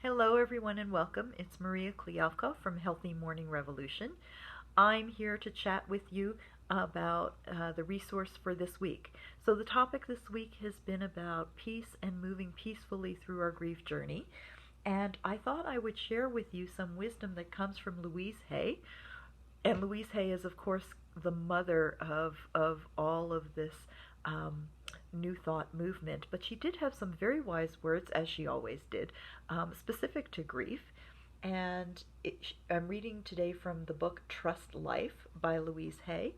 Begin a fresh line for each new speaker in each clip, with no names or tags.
Hello, everyone, and welcome. It's Maria Kliavkoff from Healthy Mourning Revolution. I'm here to chat with you about the resource for this week. So, the topic this week has been about peace and moving peacefully through our grief journey. And I thought I would share with you some wisdom that comes from Louise Hay. And Louise Hay is, of course, the mother of all of this New Thought movement. But she did have some very wise words, as she always did, specific to grief. And I'm reading today from the book Trust Life by Louise Hay.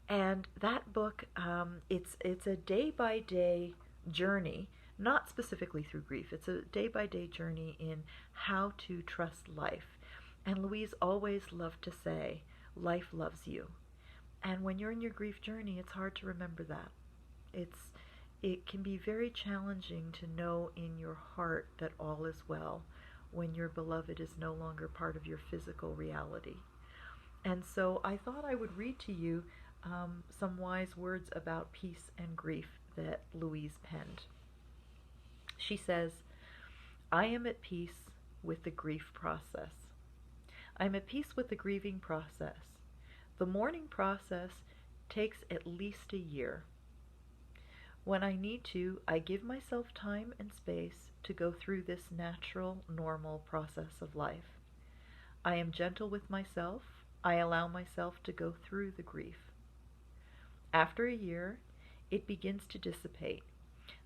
And that book, it's a day-by-day journey, not specifically through grief. It's a day-by-day journey in how to trust life. And Louise always loved to say, life loves you. And when you're in your grief journey, it's hard to remember that. It can be very challenging to know in your heart that all is well when your beloved is no longer part of your physical reality. And so I thought I would read to you some wise words about peace and grief that Louise penned. She says, I am at peace with the grief process. I am at peace with the grieving process. The mourning process takes at least a year. When I need to, I give myself time and space to go through this natural, normal process of life. I am gentle with myself. I allow myself to go through the grief. After a year, it begins to dissipate.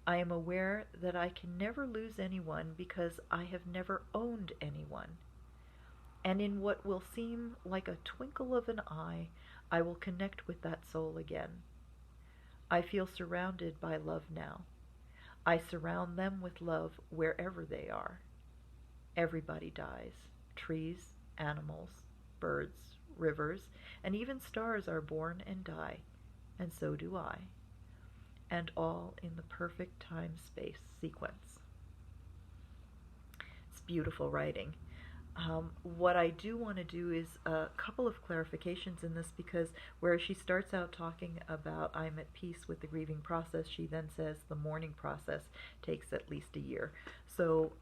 I am aware that I can never lose anyone because I have never owned anyone. And in what will seem like a twinkle of an eye, I will connect with that soul again. I feel surrounded by love now. I surround them with love wherever they are. Everybody dies. Trees, animals, birds, rivers, and even stars are born and die, and so do I. And all in the perfect time-space sequence. It's beautiful writing. What I do want to do is a couple of clarifications in this, because where she starts out talking about I'm at peace with the grieving process, she then says the mourning process takes at least a year. So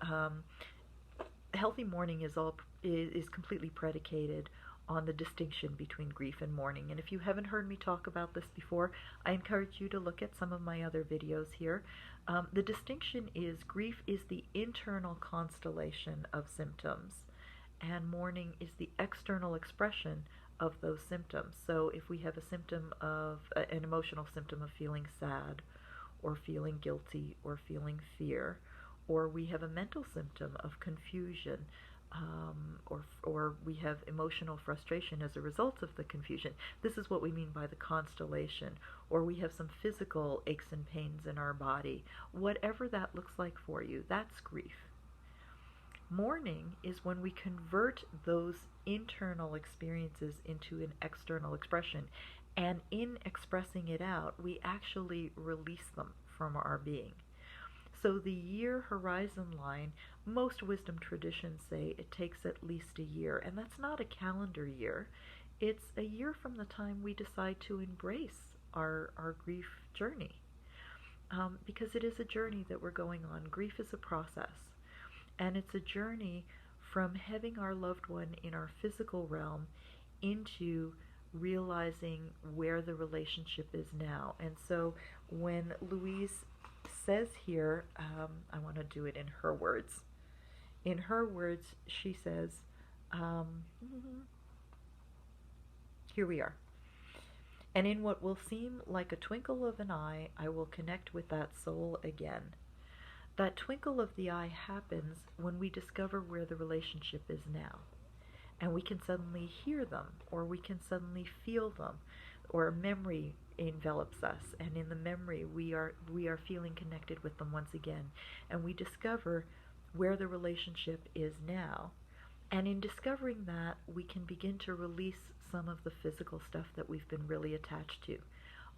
healthy mourning is completely predicated on the distinction between grief and mourning. And if you haven't heard me talk about this before, I encourage you to look at some of my other videos here. The distinction is grief is the internal constellation of symptoms, and mourning is the external expression of those symptoms. So if we have a symptom of an emotional symptom of feeling sad or feeling guilty or feeling fear, or we have a mental symptom of confusion, or we have emotional frustration as a result of the confusion, this is what we mean by the constellation. Or we have some physical aches and pains in our body. Whatever that looks like for you, that's grief. Mourning is when we convert those internal experiences into an external expression, and in expressing it out, we actually release them from our being. So the year horizon line, most wisdom traditions say it takes at least a year, and that's not a calendar year. It's a year from the time we decide to embrace our grief journey, because it is a journey that we're going on. Grief is a process. And it's a journey from having our loved one in our physical realm into realizing where the relationship is now. And so when Louise says here, I want to do it in her words. In her words, she says, here we are. And in what will seem like a twinkle of an eye, I will connect with that soul again. That twinkle of the eye happens when we discover where the relationship is now. And we can suddenly hear them, or we can suddenly feel them, or a memory envelops us, and in the memory we are feeling connected with them once again. And we discover where the relationship is now. And in discovering that, we can begin to release some of the physical stuff that we've been really attached to.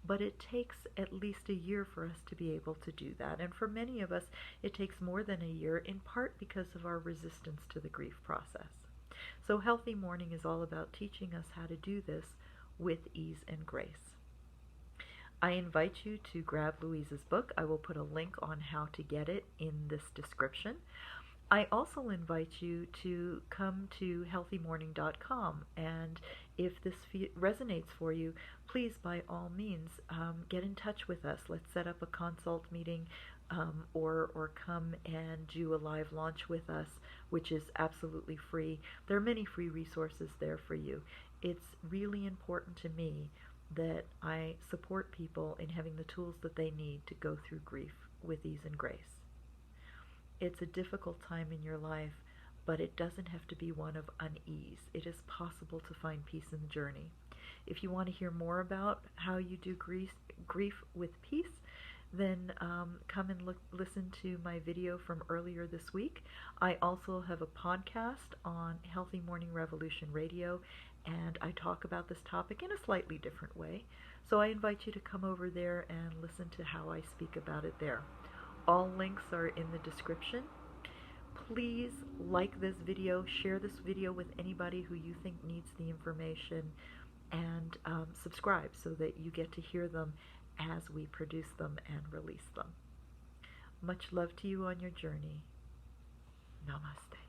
But it takes at least a year for us to be able to do that. And for many of us, it takes more than a year, in part because of our resistance to the grief process. So healthy mourning is all about teaching us how to do this with ease and grace. I invite you to grab Louise's book. I will put a link on how to get it in this description. I also invite you to come to healthymourning.com, and if this resonates for you, please by all means get in touch with us. Let's set up a consult meeting, or come and do a live launch with us, which is absolutely free. There are many free resources there for you. It's really important to me that I support people in having the tools that they need to go through grief with ease and grace. It's a difficult time in your life, but it doesn't have to be one of unease. It is possible to find peace in the journey. If you want to hear more about how you do grief with peace, then come and listen to my video from earlier this week. I also have a podcast on Healthy Mourning Revolution Radio, and I talk about this topic in a slightly different way. So I invite you to come over there and listen to how I speak about it there. All links are in the description. Please like this video, share this video with anybody who you think needs the information, and subscribe so that you get to hear them as we produce them and release them. Much love to you on your journey. Namaste.